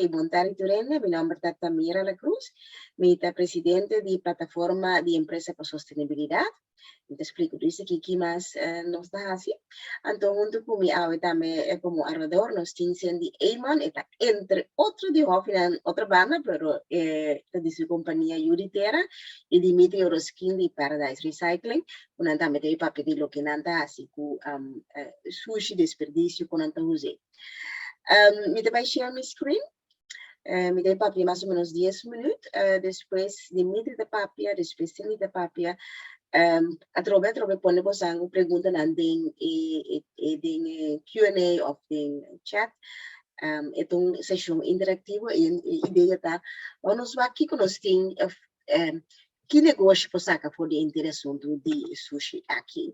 Montari Turene, mi nombre es Tamira La Cruz, mi presidente de plataforma de empresa para sostenibilidad. Te explico, dice que aquí más nos da así. Entonces, junto con mi también como alrededor, nos tienen de Eyman, entre otros de otra banda, pero de su compañía Yuritera y Dimitri Oroskin de Paradise Recycling, una también de papel de lo que nanta así que sushi desperdicio con anta usé. Me vai share mi screen. Me dei papia más o menos 10 minutos. Después de meter de papia, después de papia, a través pone uma pergunta na den Q&A of den chat. É uma sessão interativa e ideia tá. Nós vamos aqui com nós tem que negócio para sacar for de interação de sushi aqui.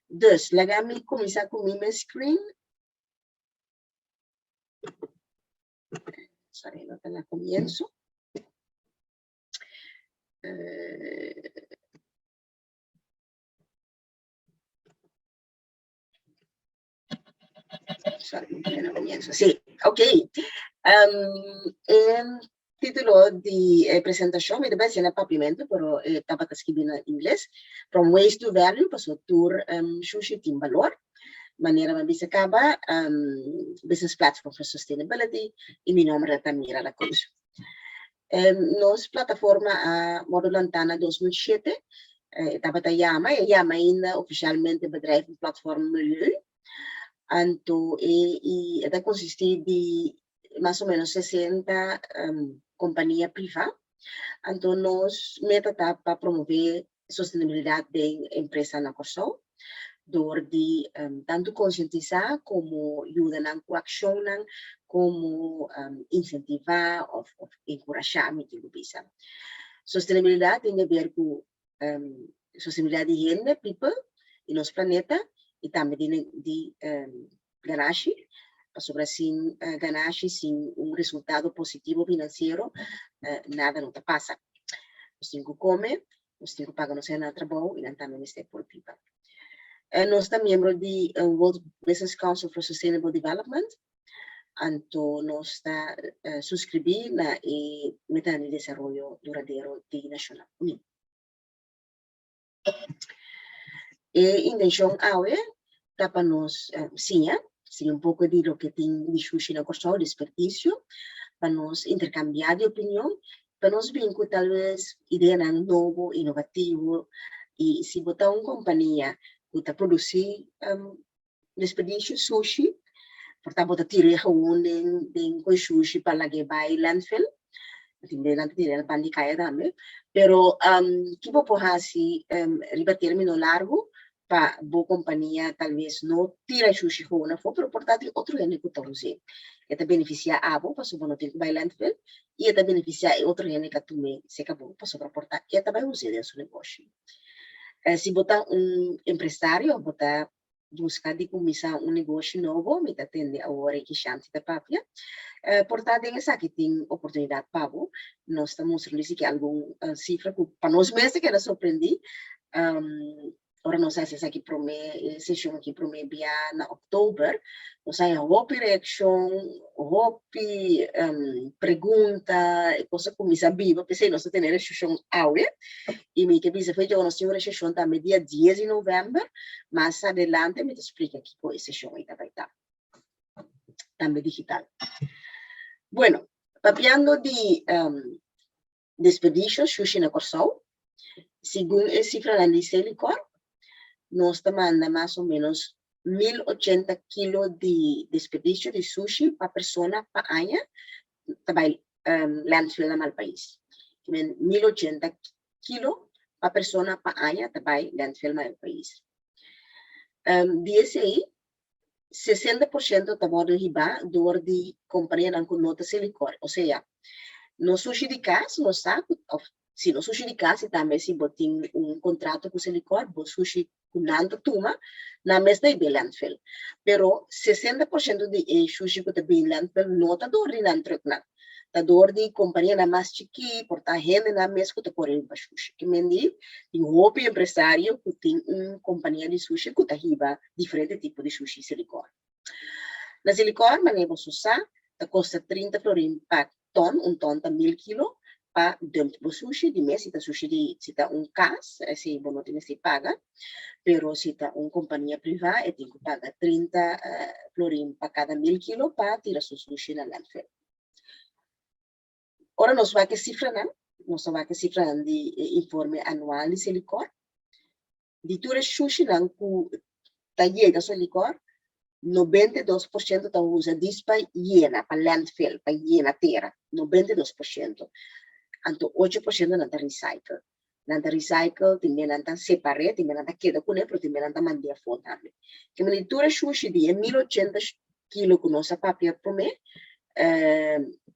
Dus, déjame comenzar con mi screen. Sorry, no te la comienzo. Sorry, no la comienzo. Sí, ok. El título de presentación, me debe ser papimento, pero estaba escrito en inglés. From Waste to Value, pasó tour sushi team valor. Manera man bisa acaba business platform for sustainability e mi nome é Tamira La Cruz. Nos plataforma a Modulantana 2007 estava a Yama ainda oficialmente bedrijf platform milieu. Então ela consiste de mais ou menos 60 companhias privadas. Então nós meta para promover sustentabilidade da empresa na Kosovo. Door de tanto conscientizar como ayudar com ação, como incentivar ou encorajar a gente bisa. Sustentabilidade tem a ver com sustentabilidade de gente, people, e nosso planeta, e também de ganância, sobre assim ganância sem resultado positivo financeiro, nada não passa. Nós temos que comer, nós temos que pagar nosso trabalho e nós também estamos por people. Nós somos membros do World Business Council for Sustainable Development. Então, nós estamos subscritos na Meta de Desenvolvimento Duradouro da Nações Unidas. A intenção é para nós, sim, pouco de lo que tem de sushi na Kosovo, desperdício, para nós intercambiar de opinião, para nós vincular talvez ideia novo, inovativo, e se botar uma companhia que produzir desperdício sushi, portanto, botar tirar gewoon com sushi para lá que vai landfill, tirar para ali cair também, pero que vou porra assim, riba termino largo, para boa companhia talvez não tira sushi gewoon na foto, portanto, outro gente que está usando, это beneficia a abo, para sobre não ter que vai landfill, e это beneficia outro gente que também se acabou, para sobre portar, e это vai usar desse negócio. Se botar empresário, botar buscar de começar negócio novo, me atende a hora que chance da papia. Portanto, essa que tem oportunidade para nós estamos mostrando que alguma cifra para nós mesmos que era surpreender. Ora nós fazemos aqui sessão aqui via na outubro, nós aí houve reação, houve pergunta, coisa como isso viva, pensei nós temos a sessão aula, e me que bisa foi já nós temos a sessão também dia 10 de novembro, mais adelante me explica aqui qual é a sessão aí vai estar, também digital. Bueno, papiando de desperdício sushi na Kosovo, segundo a cifra da Licelicor, nós demanda mais ou menos 1.080 quilos de desperdício de sushi para pessoa para ano, também landfill no país. 1.080 quilos para pessoa para ano, também landfill no país. Desse aí, 60% da borda riba dor de companhia com nota silicone, ou seja, no sushi de casa, no saco, se no sushi de casa também se botem contrato com silicone, o sushi com nanta tuma, na mesma é landfill. Pero 60% de sushi que tem landfill não está dor de landfill, está dor de companhia na mais chiqui, porta gente na mesma que está correndo para sushi. Que mendi, tem um empresário que tem companhia de sushi que está riba diferente tipo de sushi silicone. Na silicone, manemos usar, ta custa 30 florin per ton, un ton ta 1000 kilo, pa dump bo sushi, di mes, ita sushi di, sita un cas, si bono tiene si paga, pero sita un compañía privada, e tinko paga 30 florin pa cada 1000 kilo, pa tira su sushi na landfill. Ora nos va que cifra nan, nos va que cifra nan di informe anual di silicone. Di ture sushi nan ku ta llega su licor, 92% ta usa dispa llena, pa landfill, pa llena terra, 92%. Anto 8% nanta recycle. Nanta recycle, timbe nanta separe, timbe nanta queda con pero timbe nanta mandia fonte. Que me ture sushi di 1080 kilo con nosa papia por me,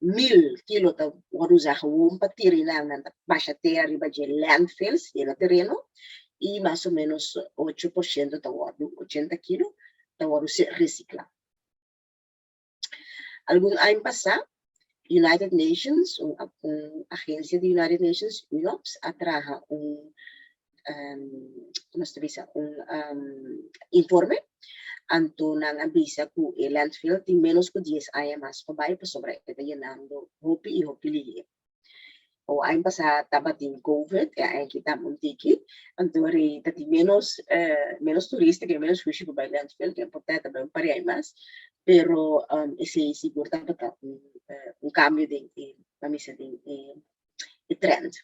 1000 kilo ta waruza gewoon pa tirina nanta baixa terra riba de landfills, llena terreno, y más o menos 8% ta waru, 80 kilo, ta waru recicla. Algún año pasado, United Nations, una agencia de United Nations, UNOPS, atraja un informe anto nang avisa que el landfill tiene menos que 10 años más para sobre está llenando hopi y hopi liye. O año pasado estaba en COVID, y kita muntiki, anto tati menos turista que menos sushi para el landfill, que importa también para ahí más, pero ese seguro estaba un cambio de trend.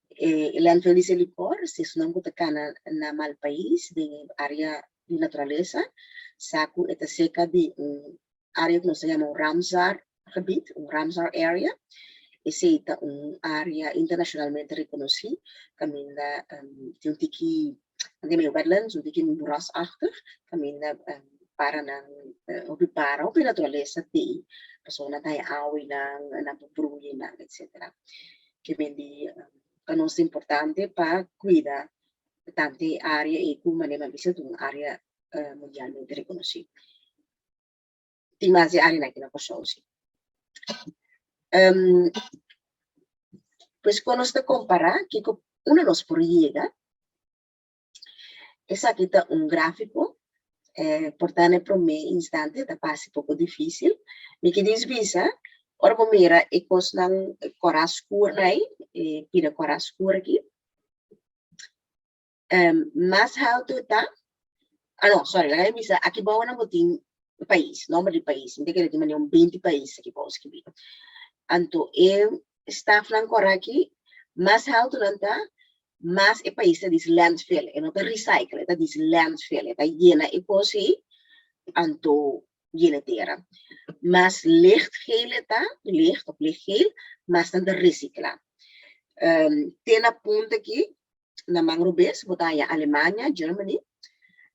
El landfill de licor, si es una botacana na mal país, de área de naturaleza, saco esta seca de un área que se llama un Ramsar gebied, un Ramsar area. Ese es un área internacionalmente reconocida, camina de un tiki, de wetlands, un tiki moerasachtig, camina para op de naturaleza de personas que hay na bebroeien, etc. Que vendi es importante para cuidar tanta área y como manera de ser una área mundialmente reconocida. Tem mais área aqui na Cochose. Pues cuando se compara, que uno nos proyecta, es aquí está un gráfico, por tanto, por medio instante, está casi poco difícil. Me que desvisa, ahora mira, e cos nang corascur aí, pira corascur aqui. Más alto está, no, sorry, la bisa, aqui bawa na botin país, nombre del país, inte que le tiene 20 países aqui bawa escrever. Anto, está flanco aqui, más alto está, más el país es landfill, no te recycle, es landfill, está llena y posi, anto llena tierra. Más licht geel está, licht of licht geel, más dan de recicla. Tiene punto aquí, na mangrobes, botaya Alemania, Germany.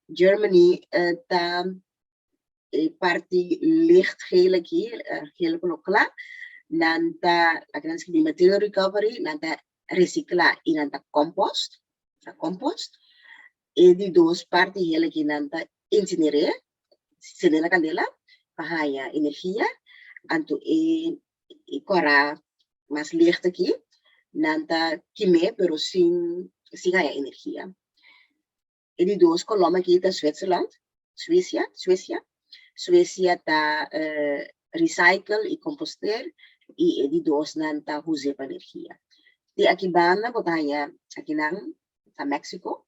Germany está parte licht geel aquí, geel colocla, nanta la gran material recovery, nanta recicla y nanta compost, y de dos partes geel aquí nanta incinerar, se la candela, para energía, anto cora más licht aquí, nanta quime, pero sin energía. Y de dos coloma aquí está Suecia está recycle y composter, y de dos nanta usa energía. De aquí banda botanya aquí nang a México,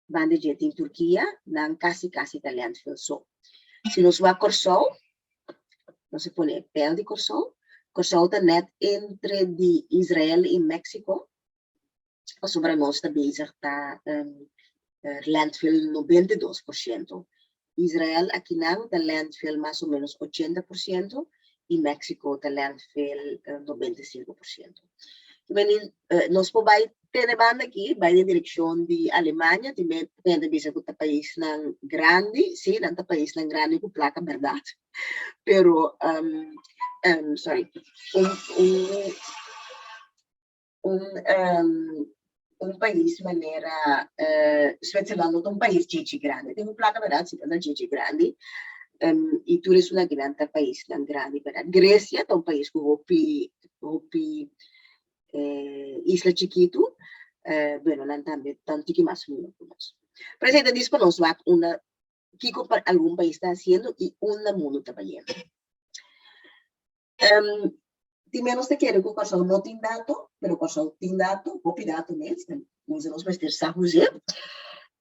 banda jet en Turquía, nang casi está landfill so. Si nos va a Corsol, no se pone pel de Corsol está net entre de Israel y México, o sobre nós está bezig está landfill 92%. Israel aquí nang está landfill más o menos 80%, y México está landfill 95%. Nos podemos tener banda aquí, va en dirección de Alemania, también bisa que país nang grande, sí, nanta país nang grande con placa verdad, pero sorry, un país manera Switzerland è un paese GG grande, tem placa verdad, si è GG grande, e tu eres una grande país tan grande, verdad? Grecia è un paese con hopi isla chiquito, bueno, también tanto que más o menos. Presidente, disponos una que algún país está haciendo y un mundo está fazendo. De menos te quero que o pessoal não tem dado, mas o pessoal tem dado, copy dado mesmo, nós vamos ter saúde.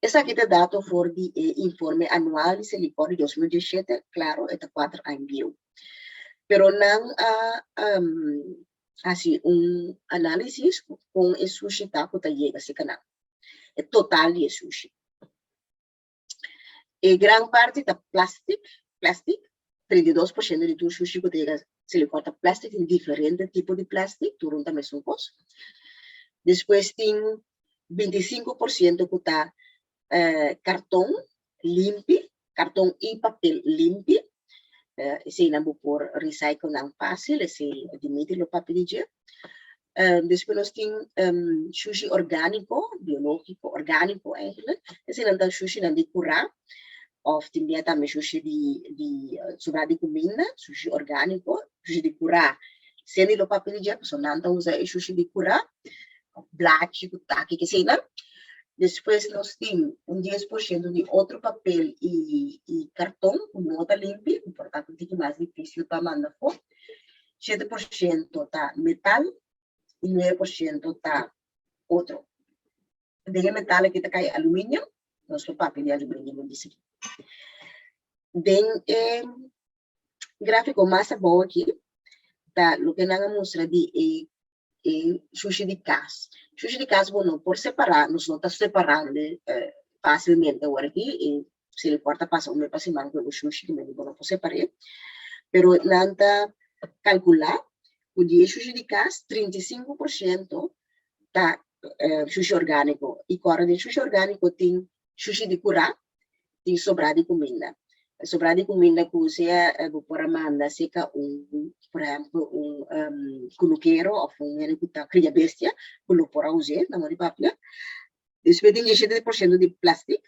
Essa aqui é dado for de informe anual de Selicorre 2017, claro, é 4 anos. Pero não assim, análise com o sushi taco que chega a esse canal. É total de sushi. E grande parte da plástico, 32% de tudo sushi que chega se lhe corta plástico em diferentes tipos de plástico, tudo também são coisas. Depois tem 25% que está cartão limpo, cartão e papel limpo. Esse não vou por recycle não fácil, esse admite o papel de depois nós temos sushi orgânico, biológico, orgânico eigenlijk. Esse não dá sushi não de curar, ou também também sushi de sobrar de comida, sushi orgânico, sushi de curar. Se ele o papel de pessoa não usa sushi de curar, black, kutaki, que sei não. Depois nós temos 10% de outro papel e cartão, não está limpo, portanto fica mais difícil para mandar fora. 7% está metal e 9% está outro. De metal aqui está cai alumínio, nosso papel de alumínio não diz. Bem, gráfico mais bom aqui, tá? O que nós mostra de sushi de casa. Sushi de casa, bueno, por separar, nós não estamos separando facilmente agora aqui, se ele corta, passa uma para cima com o sushi, que me digo, não posso separar, pero nada calcular, o dia sushi de casa, 35% tá sushi orgânico, e agora de sushi orgânico tem sushi de curar, tem sobrar de comida. Sobrar de comida que você por amanda seca por exemplo, culuqueiro ou que está cria bestia, que por usar na mão de papel. Depois tem 17% de plástico,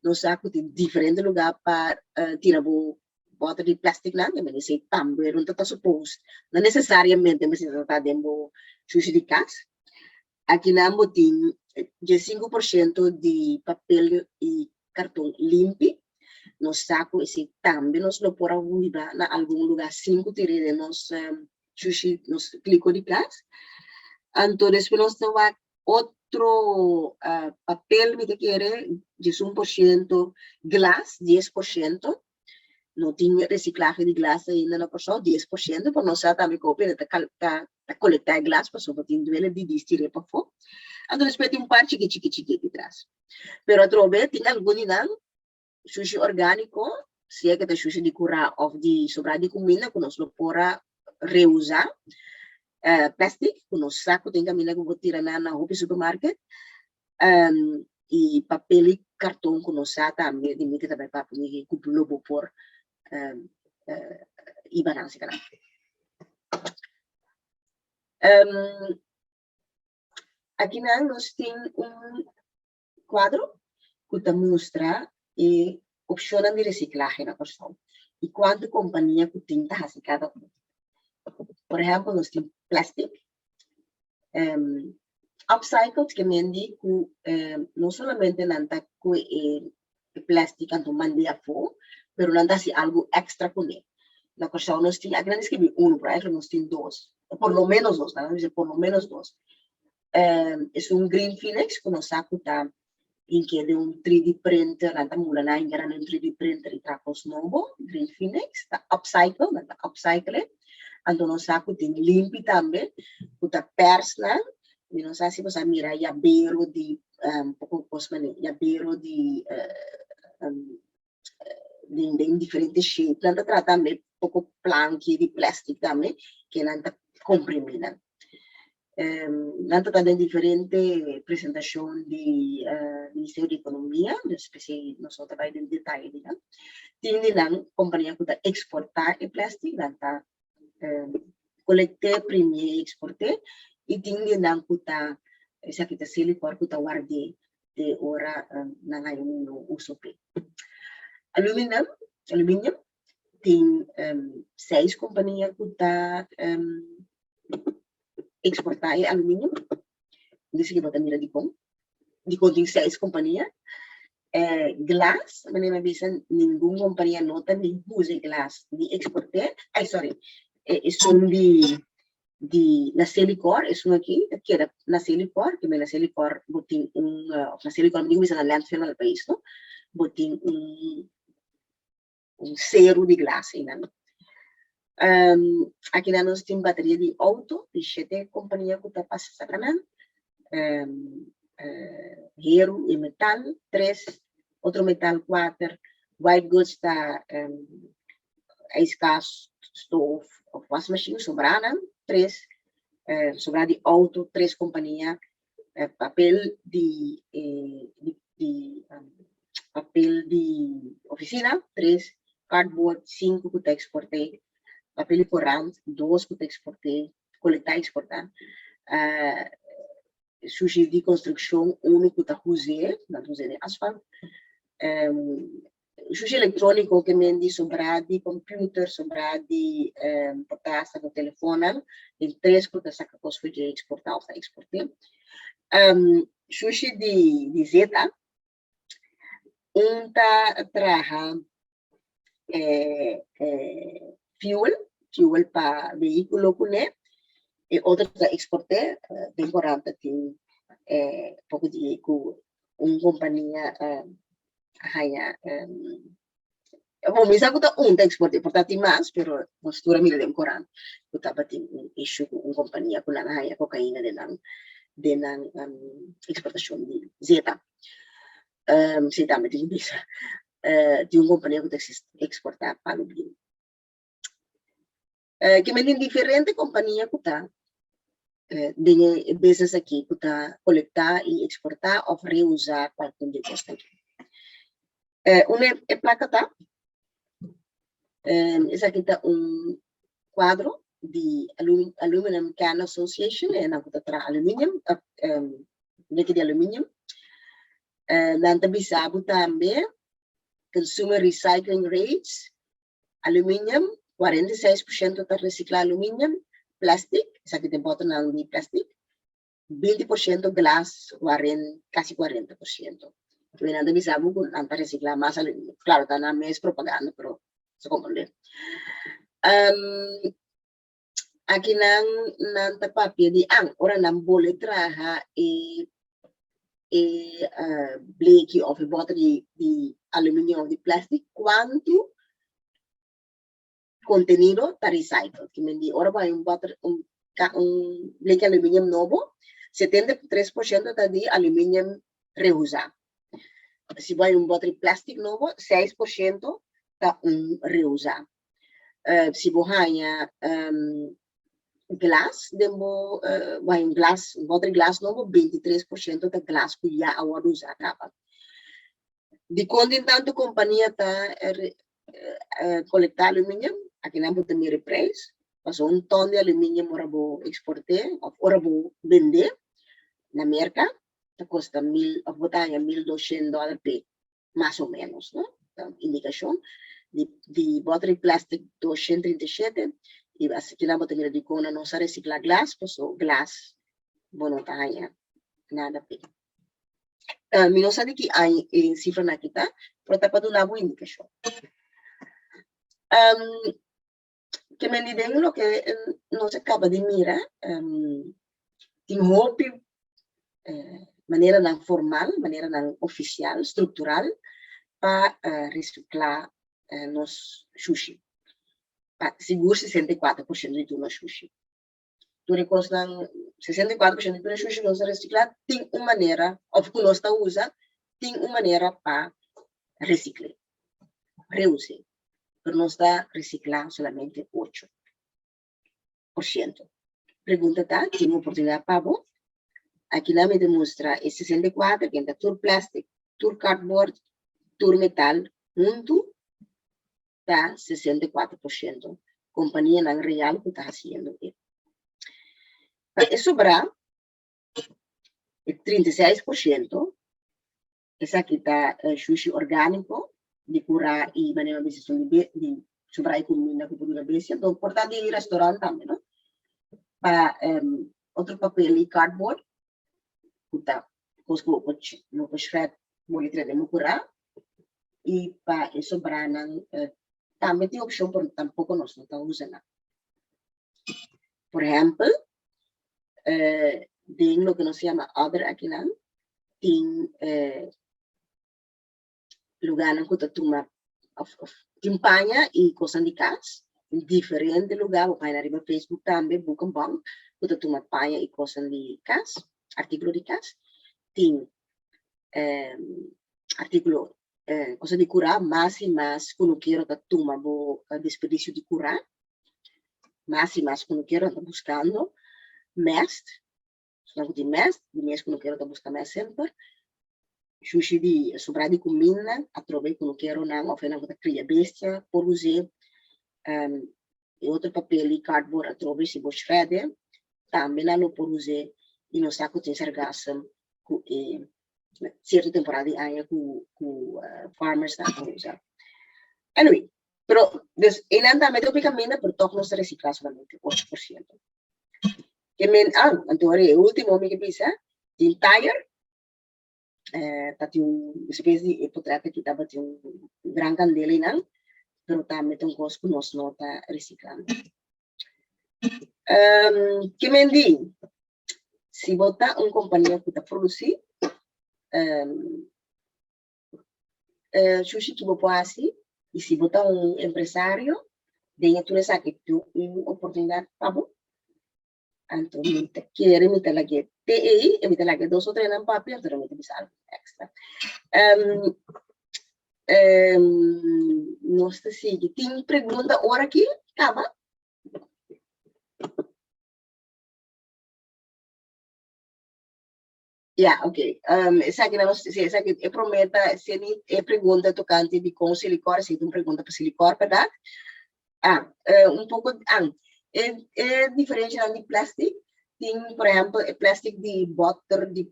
no saco tem diferente lugar para tirar bota de plástico lá, mas esse também não está suposto, não necessariamente mas está dentro sushi de casa. Aqui na tem 5% de papel e cartão limpo. Nos saco esse também nos lo por alguma na algum lugar 5 tirei nos sushi nos clico de casa. Então depois nós temos outro papel me quer 1%, glass 10%. Não tinha reciclagem de glass ainda na pessoa 10%, por nós também copia tá coletar glass para só tem duelo de distire para fora. Então depois tem parte chique de trás. Pero outro vez tem algum não sushi orgânico, se é que tem sushi de curar ou de sobrar de comida, que nós não podemos reusar. Plástico, que nós saco tem caminho que vou tirar na supermarket. E papel e cartão que nós saco também, de mim que também papel que cuplo por e balança canal. Aqui nós temos quadro que mostra opciones de reciclaje na pessoa e quanto companhia que tem cada um. Por exemplo, nós temos plástico, upcycled, que me diz que não somente não está com plástico que manda a fora, mas não está algo extra com ele. Na pessoa nós temos, a grande que por exemplo, nós temos 2, por lo menos 2, não dizer por lo menos 2. É green phoenix que nós saco tá em que é 3D printer, nanta mula na ingara ng 3D printer e trapos novo, green phoenix, ta upcycle, nanta upcycle. Ando no saco tem limpi também, puta persna, e não sei se você mira yabero de pouco cosmane, yabero de diferentes shapes, nanta trata também pouco planque de plástico também, que nanta comprimida. Nanta também diferente apresentação de Ministério de Economia, especialmente nós trabalhamos em detalhe, né? Tem lá companhia que está exportar o plástico, nanta coletar, imprimir, exportar, e tem lá que está essa que está silicone que está guardado de hora na ngayon no uso. Alumínio tem 6 companhias que está exportar alumínio, desse que botar mira de com tem 6 companhias, Glass, me dicen ninguna compañía nota ni use glass, ni exporté. Ay, sorry, es un na Celicor, es un aqui, que era na Celicor, que me na Celicor botin na Celicor não bisa na landfill no país, no? Botin zero de glass ainda. Aqui nós temos bateria de auto, de 7 companhia que está passando também. Hero e metal, 3, outro metal 4, white goods está ijsgas, stove of washing machine, sobrana, 3, sobrar de auto, 3 companhia, papel de papel de oficina, 3, cardboard, 5 que exportei, papel corante, 2 que exportei, coletar e exportar, sushi de construção, 1 que está usando, na usando de asfalto, sushi eletrônico que me diz sobrar de computer, sobrar de portar do telefone, tem 3 que está coisa de exportar ou exportar, sushi de Zeta, traja fuel para veículo cune, e outro que exporté, temporada tem pouco de companhia hanya bom, misa ko ta exporté, portanto mais, pero postura mira dem koran, ko ta batin issue com companhia ko na haya cocaína de nang exportação de Zeta. Se também tem bisa de companhia que exportar para o Brasil. Que me diferente companhia que está de business aqui que está coletar e exportar ou reusar para o de costa aqui. Uma é placa tá, essa aqui está quadro de Aluminum Can Association, na que está alumínio, leque de alumínio. Nanti bisa também consumer recycling rates, aluminium, 46% está reciclar aluminium, plástico, essa aqui tem botão de plástico, 20% glass, quase 40%. Então, nanti bisa nanti reciclar mais aluminium. Claro, está na mesma propaganda, pero se compreende. Aqui nanti papel de ora não boleh traha bleek of a bottle de alumínio ou de plástico, quanto contenido está recyclado. Que me diz, ora vai bleek alumínio novo, 73% está de alumínio reusado. Se vai bottle de plástico novo, 6% está reusado. Se vai glass, dembo bottle glass novo, 23% de glass que já agora usa acaba. De quando tanto companhia está coletar alumínio, aqui não pode ter preço, passou ton de alumínio ora vou exportar, ora vou vender na mercado, custa $1,200 per, mais ou menos, né? Então, indicação de bottle de plástico 237. E assim que não pode ter de cona não se reciclar glass, porque glass não está aí nada bem. Não sabe que há cifra na kita, mas está para dar uma indicação. Que me diga lo que não se acaba de mirar, tem hope maneira não formal, maneira não oficial, estrutural, para reciclar nos sushi. Seguro 64% de tudo no sushi. Tu recostas 64% de tudo no sushi não se reciclar, tem uma maneira, ou que nós está usa, tem uma maneira para reciclar, reuse. Pero nós está reciclar solamente 8%. Pergunta tá, tem uma oportunidade para bom. Aqui lá me demonstra esse 64, que é tudo plástico, tudo cardboard, tudo metal, junto está 64%. Companhia não real que está fazendo. Para sobrar 36%. Essa aqui está sushi orgânico, de curar e maneira de sobrar comida que pode beber. Então, portanto, de restaurante também, não? Para outro papel e cardboard, que está no shred boleh trabalhar curar e para isso branang também tem opção por tampouco nós não estamos usando. Por exemplo, tem o que nós chama other aqui não, tem lugar na que toma campanha e coisa de casa, em diferente lugar, vou parar no Facebook também, busca bom, que toma panha e coisa de casa, artigo de casa, tem artigo coisa de curar, mais e mais quando quero tomar o desperdício de curar, mais e mais quando quero estar buscando mestre, não de mestre quando quero estar buscando mais sempre, sushi de sobrar de comida, através quando quero não, ou não que cria bestia, por usar e outro papel e cardboard através se você shredder, também não por usar e não saco tem sargassum certa temporada de ano com farmers estão a usar. Anyway, pero ele também tem caminho por todos nós reciclar somente 8%. Que men então o último que pensa, tem tire, tá tem espécie de potrata que tava tem gran candela não, pero também tem coisa que nós não tá reciclando. Que men di, se botar companhia que tá produzir sushi que vou assim, e se botar empresário, denha tu nessa que tu oportunidade para bom. Então, quero me ter lagi TEI, me ter lagi 2 ou 3 na papel, então me ter bisa extra. Nós tá seguindo. Tem pergunta hora aqui, acaba? Yeah, okay. Essa que eu prometo, se é pergunta tocante de com silicor, se tem pergunta para silicor, verdade? Pouco, é diferente de plástico. Tem, por exemplo, plástico de bottle de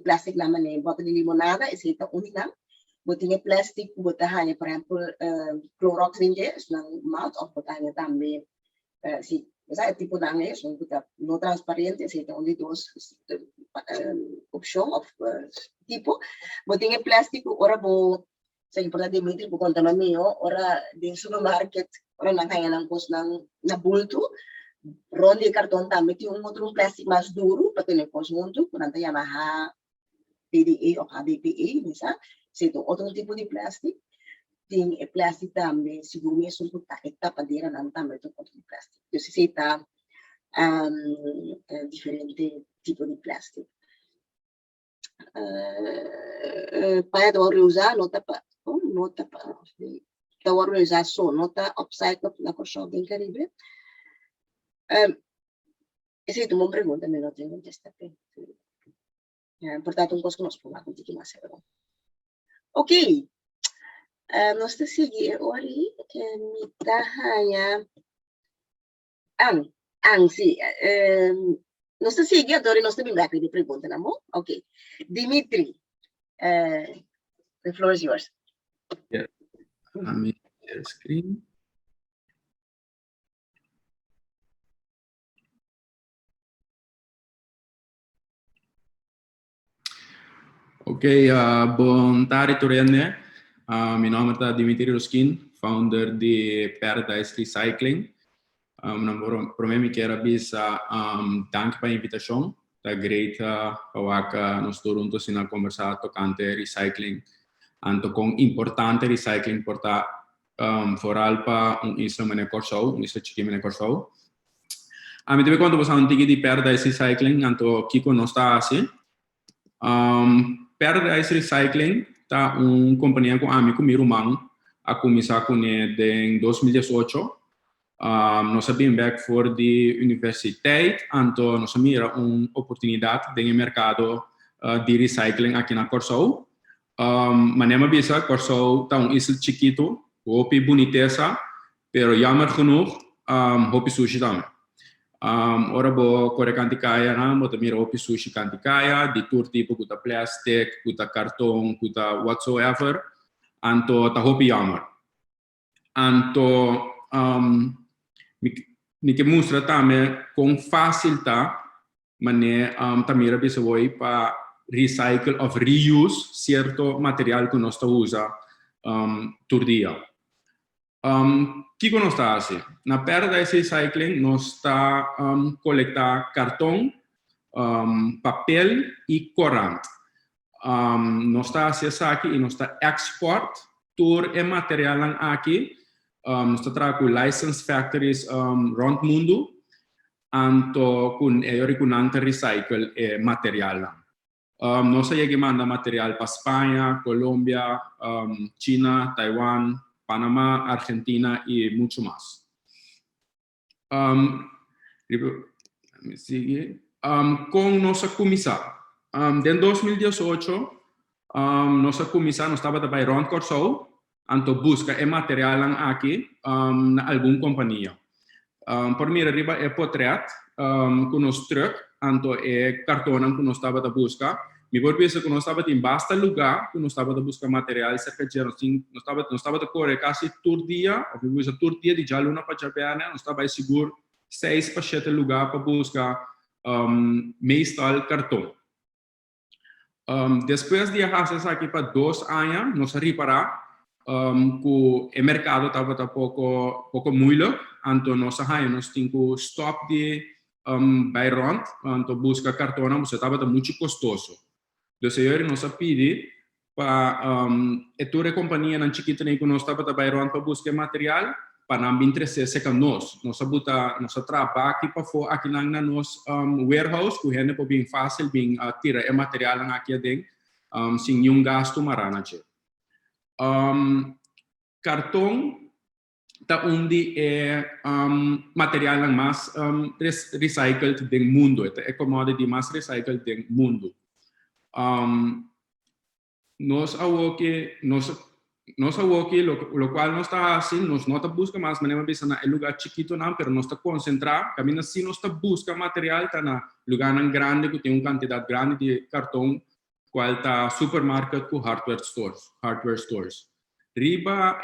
plástico lá, mané, bottle de limonada, esse é única. Botinha plástico, botar por exemplo, Clorox ninja, não mouth, ou botar também, se é tipo de anel, não transparente, esse é onde dois opção, tipo, botinha plástico, ora bo, sa importante Dimitri, po conta na mio, ora din supermarket, ora nang kaya ng post na bulto, ron di karton também tem outro plástico mais duro, para ter conjunto, quando tem Yamaha, PDA ou HDPE, nisa, se outro tipo de plástico, tem plástico também, seguro mesmo, porque está padeira não também tem outro plástico. Então, se está diferente tipo de plástico. Para reusar, nota para reusar só, nota upcycle na corção do Caribe. Essa é uma pergunta, mas não tenho contesta. Portanto, coisa que nós podemos continuar mais cedo. Ok. Nós estamos seguindo hoje, me hanya sim. Nós estamos seguindo agora, nós estamos bem de pergunta, não é? Ok. Dimitri, the floor is yours. Yeah. Let me share screen. Ok, bom tarde Toriane. Meu nome é Dimitri Ruskin, founder de Paradise Recycling. Para mim, quero avisar, danke pela invitação. Tá great para nós todos na conversa tocante recycling. Anto com importante recycling porta foral para isla mene corso, isla chique mene corso. A mim também quando você antigo de Paradise Recycling, anto Kiko não está assim. Paradise Recycling tá companhia com amigo meu irmão a começar com ele em 2018. Nós sabíamos back for the universiteit, então nós mira uma oportunidade no mercado de recycling aqui na Corsou. Manema bisa Corsou tá isla chiquito, hopi boniteza, pero jammer genoeg, hopi sushi também. Ora bo kore kanti kaya na mo tamira hopi sushi kanti kaya di tur tipo kuta plastic kuta karton kuta whatsoever anto ta hopi jammer anto mi que mostra também com facilidade mané tamira bisa voi pa recycle of reuse certo material que nós usa todo dia. Que nós está assim? Na Paradise Recycling nós está coletar cartão, papel e corante. Nós está acessando aqui e nós está export todo o material aqui. Nós está trazendo license factories rond mundo, anto com recycle material. Nós manda material para Espanha, Colômbia, China, Taiwan, Panamá, Argentina y mucho más. Con nuestra comisión, en 2018, nuestra comisión estaba de Ron Corso, anto busca el material aquí en alguna compañía. Por mí, arriba el portrait con los truck, anto el cartón que nos estaba de buscar. Mi porpisa que nós estava em basta lugar, que nós estava a buscar material cerca de nós estava a correr quase todo dia, ou vimos todo dia de já luna para Japão, nós estava seguro 6 para 7 lugar para buscar meestal cartão. Depois de fazer aqui para 2 anos, nós reparar que o mercado estava pouco muito, então nós tínhamos que stop de Byron, então buscar cartão, mas estava muito custoso. Então, eu nos pedi para toda a companhia na chiquita que nós estava trabalhando para buscar material, para não interessar com nós. Nós trabalhamos aqui para fora, aqui na nosso warehouse, que é bem fácil, bem tirar o material aqui dentro, sem nenhum gasto marana. Cartão está onde é material mais recycled do mundo, é a commodity mais recycled do mundo. Nós aqui, lo qual nós está assim, nós não busca mais maneira de na lugar chiquito não, pero nós está concentrar, caminha assim nós está busca material tá na lugar grande que tem uma quantidade grande de cartão, qual está supermarket com hardware stores. Riba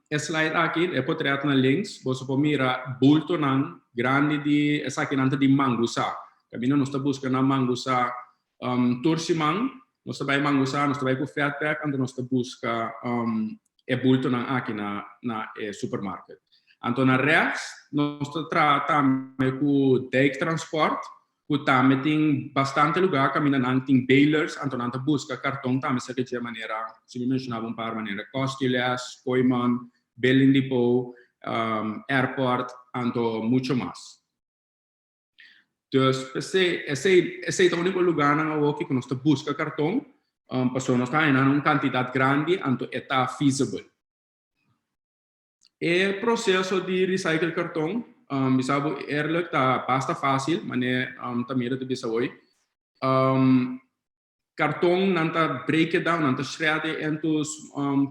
slide aqui é portrait na links, você pode mirar bulto não grande de essa aqui não de mangusa, caminha nós está busca na mangusa Tursimang, nós trabalhamos em Mangusa, nós trabalhamos com Fatback, e nós buscamos bulto aqui na supermarket. Então, na reais, nós tratamos com Dijk Transport, que também tem bastante lugar, caminhando tem bailers, então nós buscamos cartão também, de maneira, se me mencionava par maneira, Costilhas, Koiman, Belling Depot, Airport, então, muito mais. Então, esse é o único lugar na UOC que nós buscamos cartão, porque nós estamos em uma quantidade grande, então está feasible. O processo de recycle cartão, sabe, está bastante fácil, mas também é de hoje. Cartão não está break down, não está shred entre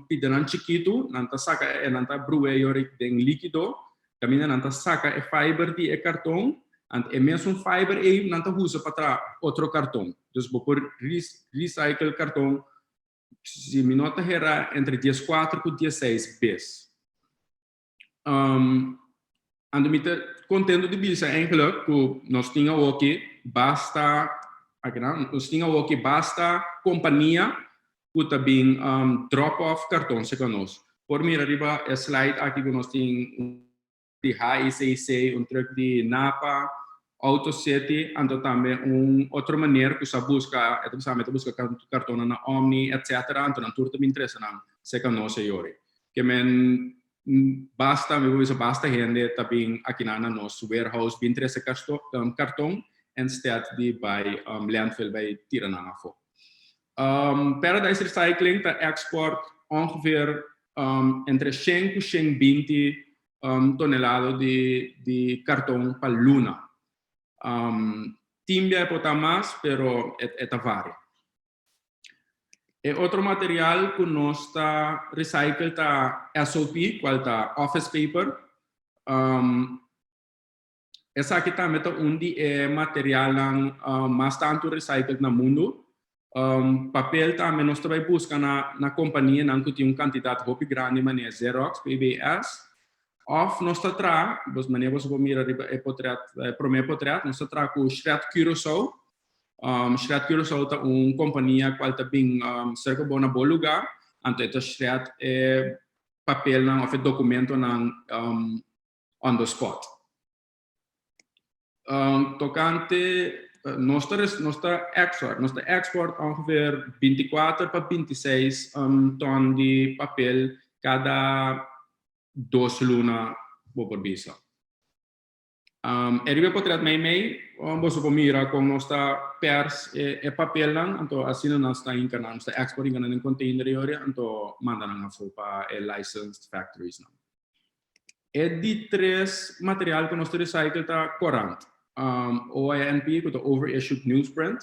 pedaços chiquitos, não está saca, não está bruer em líquido, também não está saca a fiber de cartão. E mesmo fiber aí não está usa para outro cartão. Então, por recycle cartão, se me nota era entre 14 e 16 vezes. Ando me contendo de bisa eigenlijk que nós tínhamos aqui basta companhia que também drop off cartão se conosco. Por mim arriba a slide aqui que nós temos de HICC, truck de Napa, AutoCity, então também outra maneira que você busca, cartão na Omni, etc. Então não tudo me interessa não, se conosco hoje. Que basta gente também aqui na nosso warehouse me interessa cartão, instead de by landfill by Tirana fo. Paradise Recycling ta export ongeveer entre 100 e 120 toneladas de cartão para Luna. Timbia pode mais, pero é varia. Outro material que nós está recycle tá SOP, qual tá office paper. Essa aqui também tá onde é material mais tanto recycle no mundo. Papel também nós também busca na companhia que tem uma quantidade muito grande, maneira Xerox, PBS. Of nós está mas maneira você pode mirar é portrait, primeiro portrait, nós está com Shred Curaçao, Shred Curaçao tá companhia qual tá bem cerca de um bom lugar, então esta Shred papel não ou documento não on the spot. Tocante nossa export ongeveer 24 para 26 ton de papel cada 2 lunas por visa. Eribe potret mei, boso pomira com nossa pers e papel lang, então assim nós está em canal, nossa export em canal em container yori, então manda na para licensed factories não. É de 3 material que nós recycle tá corant. OINP, que é overissued newsprint.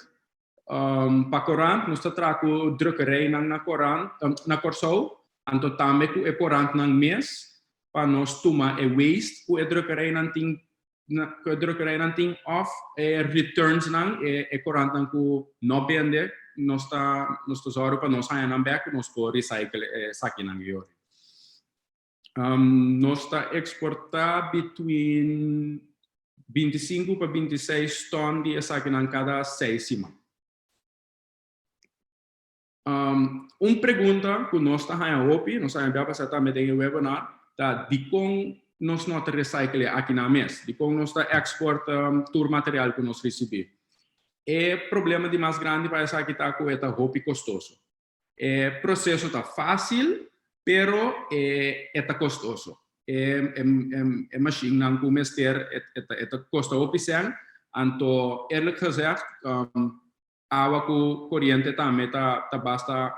Para corant, nós trago drukkerij na corant, na Curaçao, então também que é corant na mês, para nós tomar e waste, que é drukkerij nanting off, e returns nang e corant nang que não vende, nós zoro para nós sair na back, nós po recycle saki nang yori. Nós exportar between 25 para 26 ton de saki nang cada 6 semanas. Pergunta que nós está aí hopi, nós aí para passar também em webinar, tá de com nós não recycle aqui na mês, de com nós está export tour material que nós recebemos. É problema de mais grande para essa que tá com esta hopi custoso. É processo tá fácil, pero tá custoso. É machine não comester esta custa hopi sen, então eerlijk gezegd água com corrente também tá basta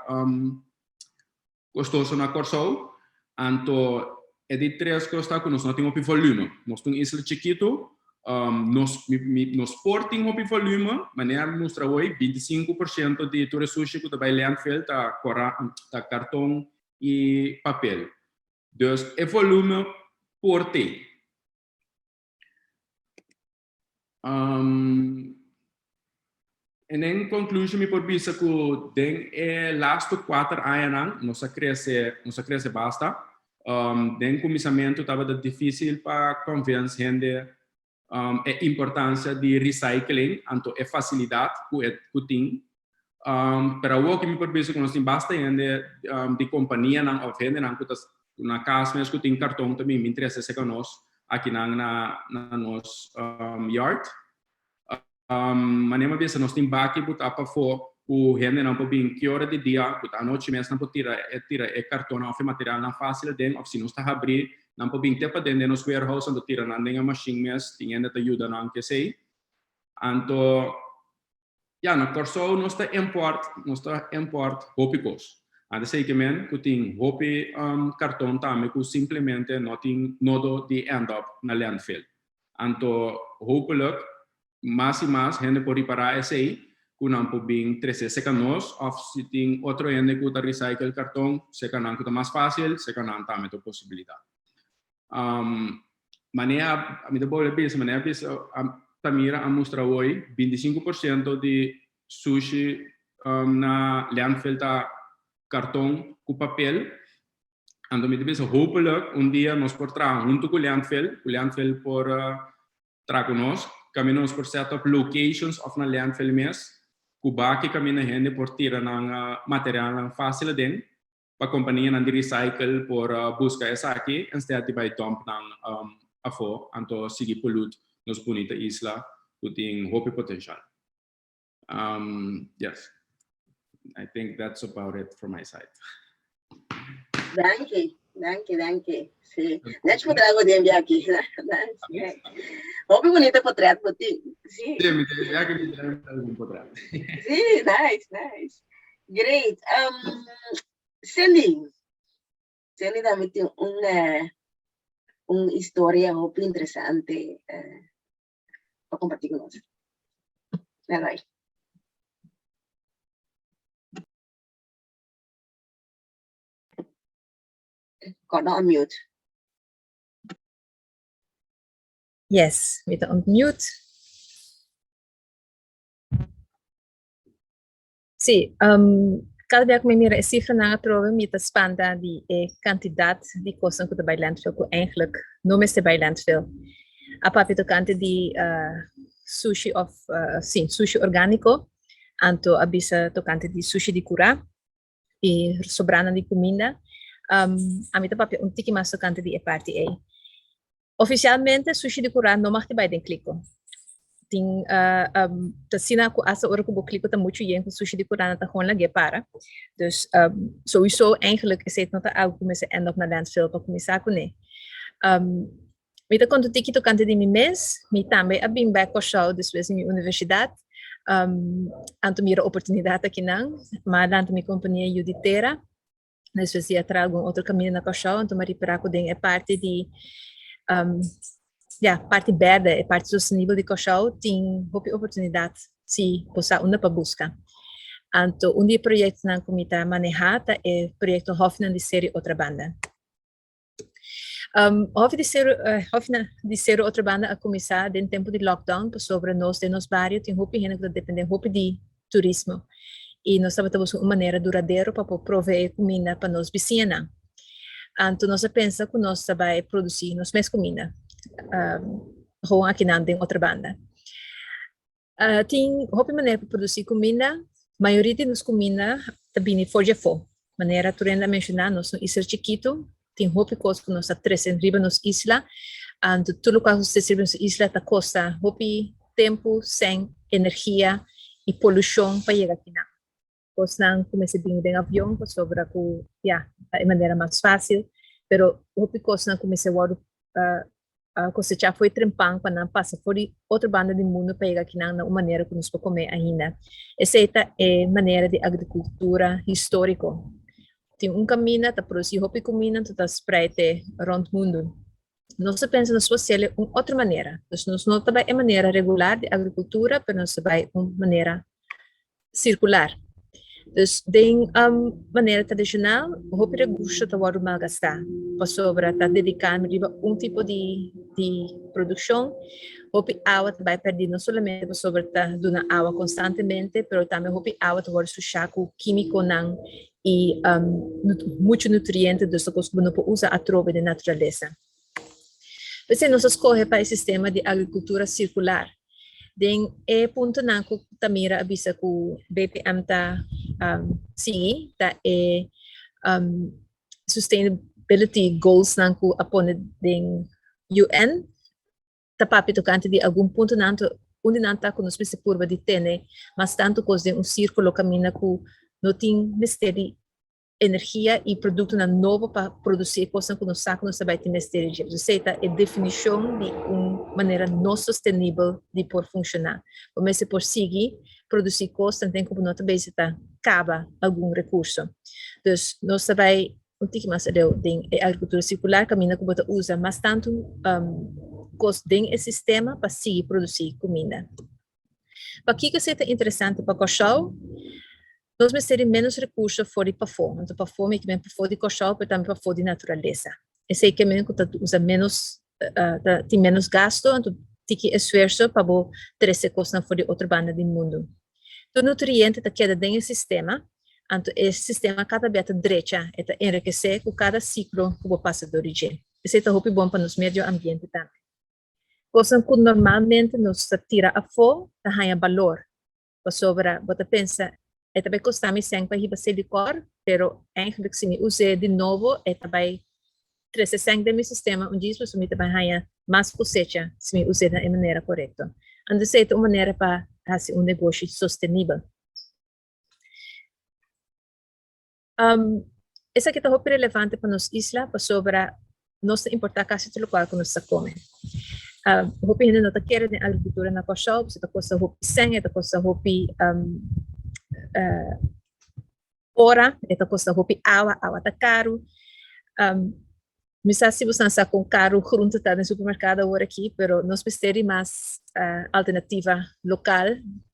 custoso na Curaçao, então é de 3 costas que nós não temos volume. Nós temos isla chiquito, nós porting o volume, mas mostra hoje 25% de todo sushi que vai landfill tá cartão e papel. Então, é volume porte. Em conclusão, me por visa que den last 4 anos nós cresce basta. Den começamento estava difícil para convencer gente a importância de recycling, então é facilidade que tem. Para o que me por visa que nós temos basta gente de companhia não ofende não que na casa mesmo que tem cartão também me interessa se nós aqui na nos yard. Manema bisa nós temos baki botar para fora o gente não pode vir que hora de dia botar a noite mesmo não pode tirar cartão ou material não fácil dentro ou se não está abrir não pode vir para dentro nos warehouse então tira na nenhuma machine mesmo tem ainda te ajuda não que sei então na Curaçao nós está import hopicos antes sei que men que tem hopi cartão também que simplesmente não tem nodo de end up na landfill então hopelijk mais e mais gente pode reparar esse aí que não pode vir 13 segundos ou se tem outro gente que está recycle cartão se que não é mais fácil se que não também tem possibilidade maneira a minha boa vez maneira vez Tamira a mostrar hoje 25% de sushi na landfill tá cartão com papel então me vez hopelijk dia nós por trás junto com o landfill por trago nós caminhamos por setup locations of na landfill mes kuba que camina gente por tirar na material fácil den para companhia na recycle por buscar essa aqui instead de vai dump na afo então seguir pollute nos bonita isla que tem hope potential. Yes, I think that's about it from my side. Danke. Sí. Deixa eu mostrar algo de enviar aqui. Muito bonito o portrait, sim. Sim, me diga que me dá algum portrait. Sim, nice. Great. Sandy também tem uma história muito interessante para compartilhar conosco. Vai. Got on mute. Yes, with on mute. Sim, cada vez que me mira a cifra na trova, me está expanda de quantidade de coisas que bij landfill que eigenlijk não é bij landfill. A partir do canto de sushi sushi orgânico, Anto abisa tocante di sushi di cura e sobrana di comida. Amita papi un tiki mas tocante di e parte A. Oficialmente, sushi di cura não mag bij den kliko. Ting tasina ko asa ora ko bo kliko ta mucho yen ko sushi di cura na ta gewoon lagi para. Dus sowieso eigenlijk is het nog te oud om ze end op naar landfill pa kumisa ko ne. Mita konto tiki tocante di mi mes, mi também abim back ko show después mi universidad. Anto mira oportunidade aqui não, mas anto mi companhia Juditera, después ia tra algum outro caminho na cachorro, anto mari para ko den é parte de parte verde, é parte sustentável de cachorro, tem oportunidade se possa uma para buscar. Anto de projeto na comita manejada é projeto Hofna de série outra banda. Hofna de ser outra banda a começar em tempo de lockdown, sobre nós de nos bairros, tem roupa que depende de turismo. E nós estamos uma maneira duradoura para prover comida para nós vizinhos. Então, nós pensamos que nós vai produzir nós mesmos comida. Aqui não tem outra banda. Tem roupa maneira para produzir comida. A maioria de nós comida também for de fo. Maneira turenda mencionar, nós no isla chiquito, tem roupa coisa que nós três em riba nos isla. Então, tudo que você serve nos isla tá costa roupa tempo sem energia e poluição para chegar aqui não. Pois não comecei bem em avião, pois sobra com de maneira mais fácil, pero roupa coisa não comecei a cosechar foi trempang para não passar por outra banda do mundo para chegar aqui na maneira que nós podemos comer ainda. Essa é maneira de agricultura histórica. Tem caminho para produzir roupa e comida para espreiter rond o mundo. Nós pensamos fazer outra maneira. Nós não trabalhamos de maneira regular de agricultura, mas nós trabalhamos de maneira circular. Dus de maneira tradicional, o recurso está sendo malgastado. Para sobra, está dedicado a tipo de produção. O água vai perder não somente para sobra está dando água constantemente, mas também o água está sendo sujar com químico e muitos nutrientes dos que não pode usar a trova da natureza. Então, nós escolhemos para o sistema de agricultura circular. Den ponto na ko tamira abisa ko BPM ta sige ta sustainability goals na ko apone den UN ta papito kante di algum ponto nanto undi nanta ko nos pese purba di tene mas tanto cos de círculo camina ko no ting misteri energia e produto na novo para produzir coisas que nos saco nos vai ter mistério de receita é definição de uma maneira não sustentável de por funcionar. Como se por seguir produzir coisas tem como nota base tá acaba algum recurso. Então nós vai o que mais deu tem agricultura circular caminha que bota usa mas tanto cos tem esse sistema para seguir produzir comida. Para que é interessante para cachorro nós vamos ter menos recursos fora para fome. Então, para fome, que vem para fora de cachorro, mas também para fora de natureza. Esse é que mesmo que usa menos, tem menos gasto, então tem que esforço para trazer coisas fora de outra banda do mundo. Então, o nutriente está queda dentro do sistema, então esse sistema cada vez direita, está enriquecer com cada ciclo que passa de origem. Esse é muito bom para nos meio ambiente também. Coisas que normalmente nos tira a fome, está ganha valor. Para sobra, você pensa, é também costuma ser para riba de cor, pero eigenlijk se me use de novo é também trazer sangue do meu sistema onde isso me também ganha mais cosecha se me use da maneira correta. Então é uma maneira para fazer negócio sustentável. Essa aqui é muito relevante para nós isla, para sobre nós importar quase tudo qual que nós come. O hopi não está querendo na agricultura na costa, você está costa hopi sangue, está costa hopi ora, esta costa roupa água tá caro. Misa se você está com caro, junto tá no supermercado agora aqui, pero nós precisamos mais alternativa local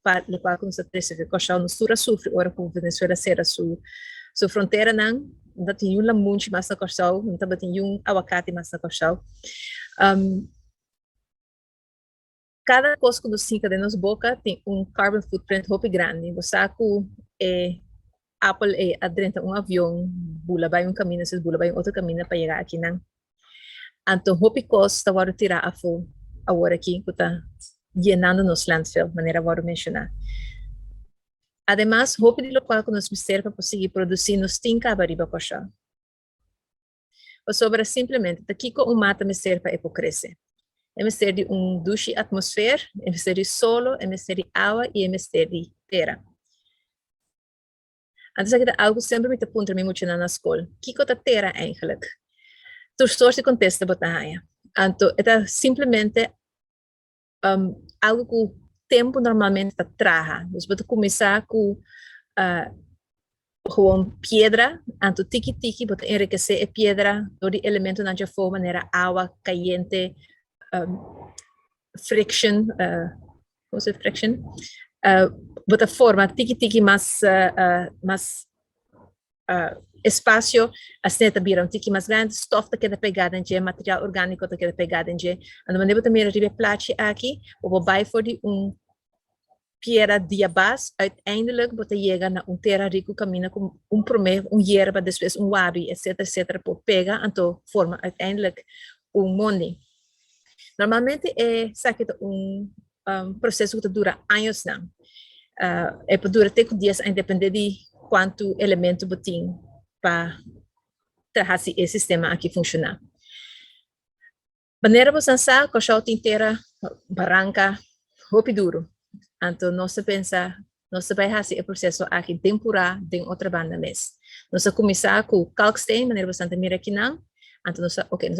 para o qual nós precisamos. Costa no sul sofre agora com Venezuela será sua fronteira não tem um lamunchi mais na costa, não tem um aguacate mais na costa. Cada coisa que nos fica dentro da boca tem carbon footprint muito grande. Você saco Apple é adentro avião, bula vai caminho, se bula vai outro caminho para chegar aqui não. Então, muito coisa está agora tirar a fogo agora aqui que está llenando nos landfill, maneira agora mencionar. Además, hope de lo cual nos serve para conseguir producir nos tinca arriba com a ou sobre simplesmente, daqui com mata me serve para crescer. É mistério de duche atmosfera, é mistério de solo, é mistério de água e é mistério de terra. Antes aqui algo sempre me aponta me muito na escola. Que é a terra eigenlijk? Tu soort de contexto botaia. Então, é simplesmente algo que o tempo normalmente traga. Nós vamos começar com gewoon pedra, então tiki-tiki, bota enriquecer a pedra, todo elemento na forma, maneira água caliente, friction, como se friction? Bota forma, tiki-tiki, mais espaço, assim também tiki mais grande, stof que é pegada em material orgânico que é pegada em a maneira também arriba plate aqui, ou vai for de piedra de base, uiteindelijk wordt chega na terra rico caminha com promê, hierba, depois wabi, etc, por pega, então forma uiteindelijk money. Normalmente sabe processo que dura anos não. Dura até com dias, a depender de quanto elemento botim para fazer esse sistema aqui funcionar. Maneira você sabe que a inteira barranca, roupa duro. Então, nós pensa, nós vai fazer o processo aqui temporário de outra banda mês. Nós começar com calcstein, maneira bastante mira aqui não. Então, nós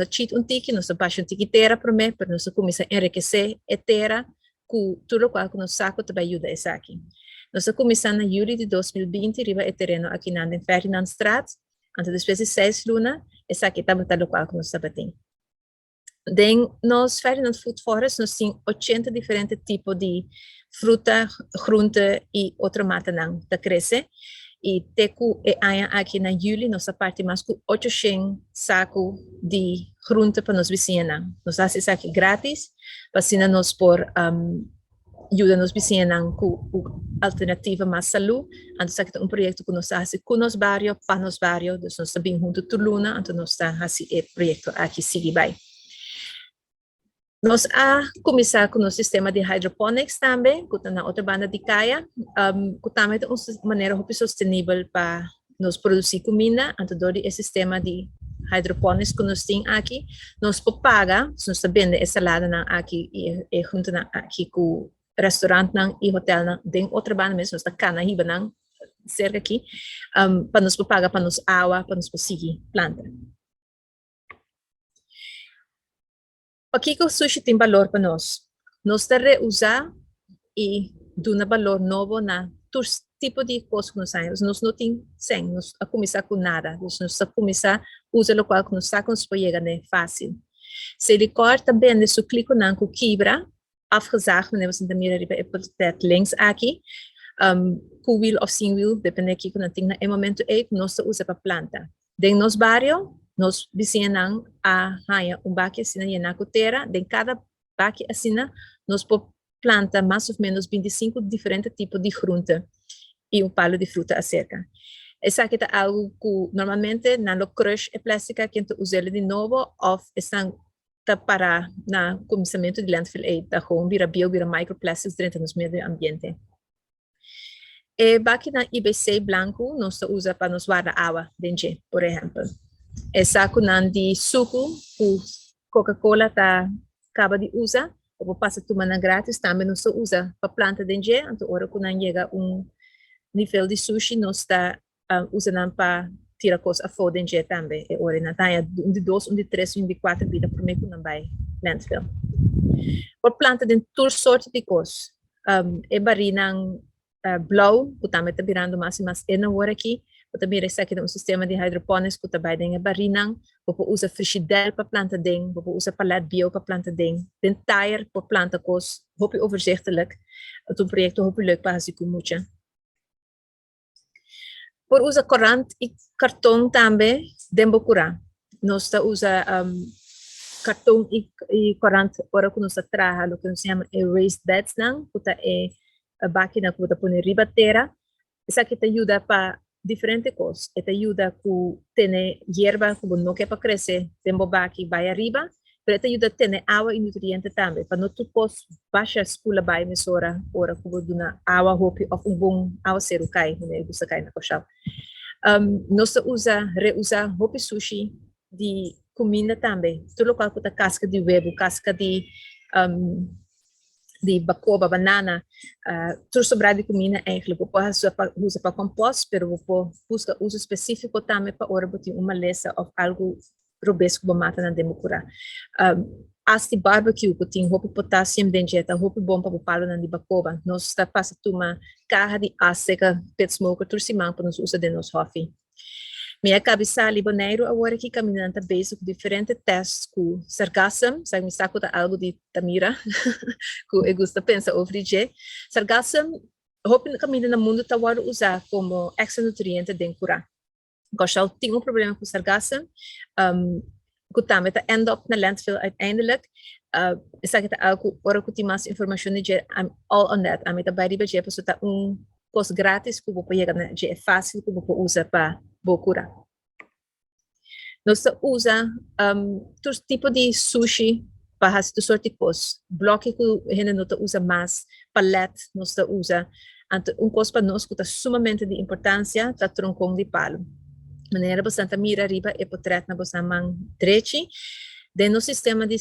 cheat tiki, nós baixa tiki terra para mim, para nós começar a enriquecer a terra com tudo o qual nós saco também ajuda essa aqui. Nós começamos em julho de 2020, riba o terreno aqui na Ferdinandstraat. Então, depois de 6 lunas, essa aqui está batendo o qual nós sabatemos. Nos Ferdinand Food Forest, nós temos 80 diferentes tipos de fruta, groente e outra mata não da cresce. E teco aqui na Juli, nossa parte mais com 800 sacos de groente para nós vizinhos. Nós fazemos isso aqui grátis, para nós por ajuda nos vizinhos com alternativa mais saúde. Então, aqui é projeto que nós fazemos com nos barrios, para nos barrios, nós estamos bem junto a Tuluna, então nós fazemos esse projeto aqui, sigue bem. Nós começar com o sistema de hydroponics também, que está na outra banda de caia, que também é uma maneira muito sustentável para nós produzir comida, então todo esse sistema de hydroponics que nós temos aqui, nós podemos nós vendemos essa salada aqui e junto aqui com o restaurante e hotel de outra banda mesmo, nós está cana riba cerca aqui, para nós pagar para nós água, para nós conseguir planta. Aqui que o sushi tem valor para nós. Nós devemos reusar e dar valor novo na todos tipos de coisas que nós temos. Nós não temos sem, nós a começar com nada. Nós a começar a usar o qual nós sacamos para chegar fácil. Se licor também é o clico na com quebra, afgezagd, wanneer we de mira het links aqui, com wheel of sin wheel, depende aqui quando tem na momento nós usa para planta. Den nos barrio nós vizinhos a baque assim na terra, de cada baque assim nós planta mais ou menos 25 diferentes tipos de fruta e palo de fruta acerca. Essa aqui é algo que normalmente na crush é plástica que a gente usa de novo ou estão para na começamento de landfill está com vira microplastics dentro do meio ambiente. E baque na IBC branco nós usa para nos guardar água dentro, por exemplo. É saco de suco que Coca-Cola acaba de usar, ou passa tomando grátis, também não se usa para planta dentro, então agora quando chega nível de sushi, nós está usando para tirar coisas a fora dentro também. E agora na taia de 2, de 3, de 4 vida por meio que não vai landfill. Por planta dentro todas sortes de coisas. É barina blow, que também está virando mais e mais agora aqui. Também esse aqui é sistema de hydroponics que também tem a barina, você usa frigidaire para planta ding, você usa palet bio para planta ding, den tire para planta coisas, hoop overzichtelijk. Het is een project hoop leuk para fazer com muito. Por usa corante e cartão também, dembo curar. Nós usa cartão e corante para que nós traga o que nós chama raised beds não, que é a máquina que você põe riba terra. Isso aqui te ajuda para diferentes coisas. Te ajuda com ter hierba que não quer para crescer, tempo aqui vai arriba, Pero esta ayuda a tener agua y nutrientes también. Para no tu pos baixa a escola vai emissora, ora cubo de una agua hopi of un bom agua cero cai, né? Gusta cai na coxal. Nós reusa hopi sushi de comida também. Tudo qual com a casca de huevo, casca de bacoba, banana, tudo sobrado de comida eigenlijk. Você pode usar para compost, mas você pode buscar uso específico também para ora botar uma maleza ou algo robusto que você mata na democura. As de barbecue, que tem roupa potássio em dieta, roupa bom para você palo na de bacoba. Nós está passando uma carra de seca, pet smoker, tudo simão para nós usar de nos coffee. Minha cabeça libaneiro agora que caminhando base com diferentes testes com sargassum, sabe me saco algo de Tamira, que eu gosto de pensar over je. Sargassum, roupa caminha no mundo tá agora usar como extra nutriente dentro cura. Gostou tem problema com sargassum, que também tá end up na landfill uiteindelijk. Sabe que algo ora que tem mais informação de I'm all on that. A meta vai riba je para tá coisa grátis que você pode ganhar, é fácil que você usa para bocura. Nós usa todo tipo de sushi para essa sorte de coisas. Bloque que a gente não usa mais, palete nós usa. Então, coisa para nós que é sumamente de importância, é troncão de palo. Maneira bastante mira riba e potret na bossa mão direita. Dentro do sistema de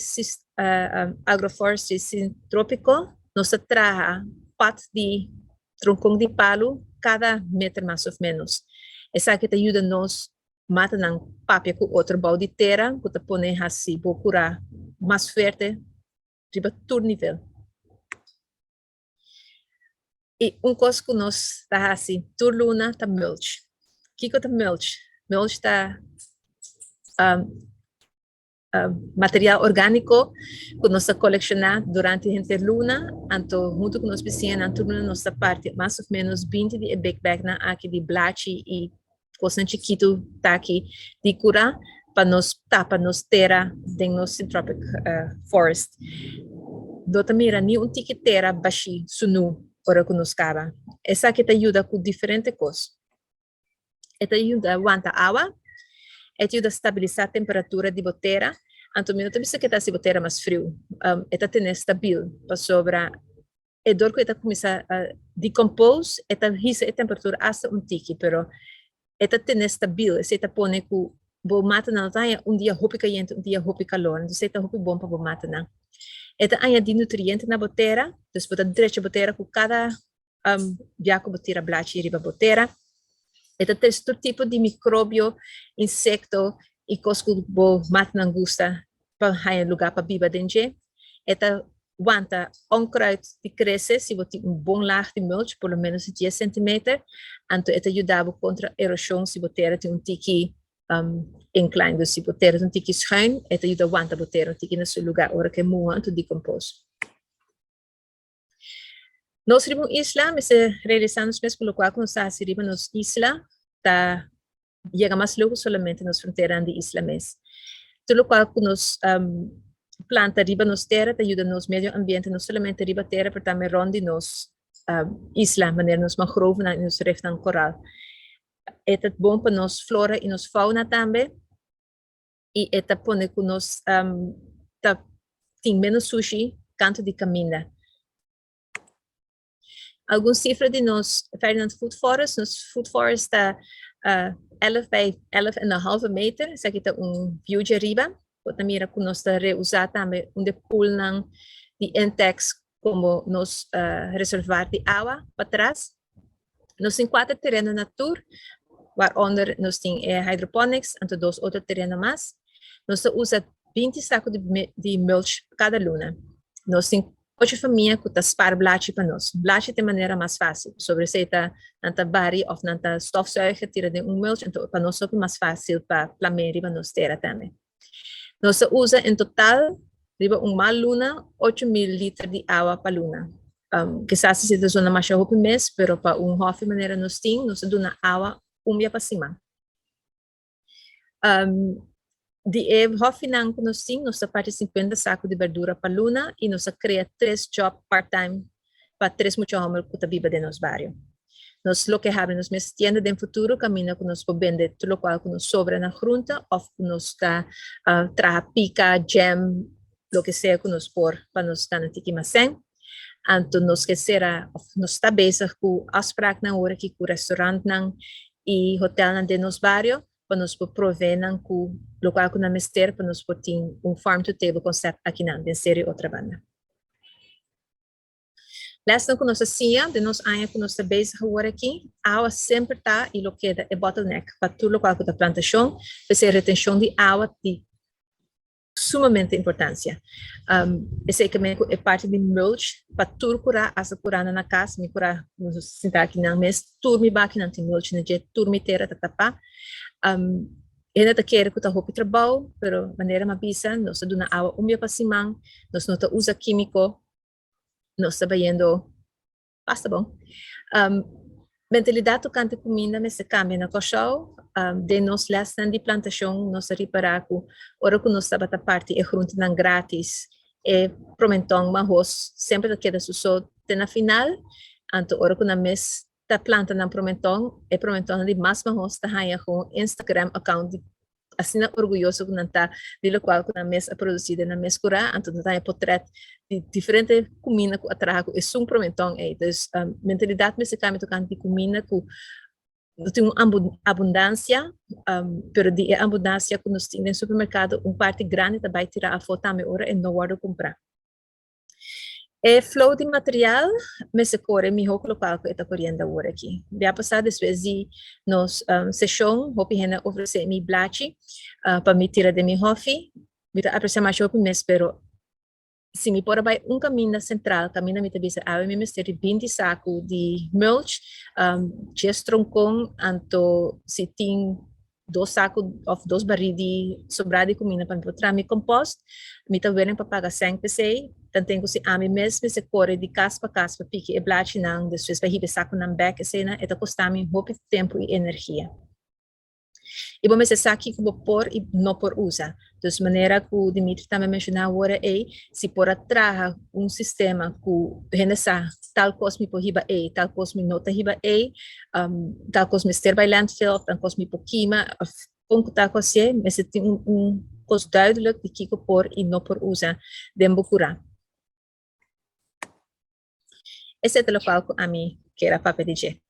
agroforestry trópico, nós trabalhamos parte de troncão de palo cada metro mais ou menos. Essa que te ajuda nos mata não papel com outro balde de terra que te põe assim procura mais forte riba todo nível. E coisa que nós tá assim turluna tá mulch. Que tá mulch? Mulch tá material orgânico que nós colecionamos durante a interluna, então junto com nós piscina na turluna nossa parte mais ou menos 20 de backpack na aqui de blachi e coisa chiquito tá aqui de cura para nos terra dentro nosso tropic forest. Dota mira ni tiki terra baixi sunu ora que nos cava. Essa que te ajuda com diferentes coisas. Esta ajuda a aguentar água. Ajuda a estabilizar a temperatura de boteira. Então, minuto bisa que está se boteira mais frio, esta tem estabil para sobra. E dor que esta começa a decompose, esta risa a temperatura hasta tiki, pero esta tem estabil, se esta põe com bo mata na taia dia roupa quente, dia roupa calor, então se esta roupa bom para bo mata na. Esta anya de nutriente na boteira, dus bota direita boteira com cada biaco boteira blachi riba boteira. Esta tem todo tipo de micróbio, insecto e coisa que bo mata na gusta para ter lugar para viver dentro. Esta aguenta onkruid que cresce se você tem bom laag de mulch, pelo menos 10 cm. Então, esta ajuda contra erosão se você tem tiki inclinado. Se você tem tiki schuin, esta ajuda a aguentar você tiki no seu lugar, ora que é muito decompose. Nós temos isla, mas realizamos mesmo pelo qual nós estamos nas isla, tá chega mais logo somente nas fronteiras de isla mesmo. Pelo qual nós planta riba nos terra, te ajuda nos meio ambiente, não somente riba terra, mas também ronde nos isla, maneira nos mangrove e nos reef ng coral. É bom para nos flora e nos fauna também. E é põe que nos tem menos sushi, canto de caminha. Alguns cifras de nós Ferdinand Food Forest, nos Food Forest está 11 by 11,5 meter, isso aqui está view de riba. Pode mira que nós está reusar também pool de intex como nós reservar de água para trás. Nós temos 4 terrenos natura, waaronder nós temos hydroponics, então 2 outros terrenos mais. Nós usamos 20 sacos de mulch cada luna. Nós temos 8 famílias que estão spar blachi para nós. Blachi de maneira mais fácil. Sobre se está nanta bari ou nanta stofzuiger, tira de mulch, então para nós é mais fácil para plamer riba nos terra também. Nós usamos em total, riba uma luna, 8,000 litros de água para luna. Quizás se da zona mais roupa mês, pero para hof maneira nós damos água dia para cima. De hof nang nós parte 50 sacos de verdura para luna e nós cria 3 jobs part-time para 3 muchos hombres que vive de nos barrio. Nos lo que haben nos mes tienda de futuro camina que nos vende tudo lo qual que nos sobra na junta of nos está traja pica, jam, lo que sea que nos por para nos estar na tikimasen. Anto nos que será nos está bezig com afspraak na hora que com restaurant nang e hotel nang de nos barrio para nos prover nang com local que na mister para nos botin farm to table concept aqui nang de série outra banda. Last que nós assim, de nós ainda que nós está bezig agora aqui, água sempre está e lo que é bottleneck para tudo local que da plantação, para ser retenção de água de sumamente importância. Esse equipamento é parte de mulch para tudo curar essa curada na casa, me curar, nos sentar aqui na mesa, tudo me bate não tem mulch na jet, tudo me terra tá tapar. Ainda tá querendo que tá roupa trabalho, pero maneira mais bisa, nós tá dando água para cima, nós não tá usa químico, nós está vendo, basta bom. Mentalidade tocante comida me se cambia na coxão, de nós lesson de plantação, nós reparar que ora que nós estava a parte é junto não grátis, é promentão, mas sempre queda sucesso, na final, anto ora que na mes ta planta na promentão, é promentão de mais mas ta haya com Instagram account de assim orgulhoso que não está de qual que na mesa produzida na mesa cura, então não tem portrait de diferente comida que atrás é um promentão aí, então mentalidade me se cambia tocante de comida que não tem uma abundância, pero de abundância que nós temos no supermercado, parte grande também tirar a foto a minha hora e não guardo comprar. Flow de material, me se corre mi hoc local que está correndo agora aqui. Dia passado, depois de nos sessão, hopi hena oferecer mi blachi para me tirar de mi hofi. Me aprecia mais hopi, mas pero se me pôr vai caminho central, caminho me tabisa ave me misteri 20 saco de mulch, gestroncon, anto se tem 2 sacos of 2 barris de sobrado de comida para botar mi compost, me tá vendo para pagar 100 PC, então tenho se a mim mesmo se corre de casa para pique e blate não, depois para ribe saco não back cena, eta custar me pouco tempo e energia. E bom, esse aqui que vou pôr e não por usa. De maneira que o Dimitri também mencionou agora é, se por atrás sistema que renessa tal coisa me por riba e, tal coisa me nota riba e, tal coisa me ster by landfill, tal coisa me por queima, com que tal coisa mas se tem coisa duidelijk de que por e não por usa, dembo curar. Esse é o local que a mim que era para pedir.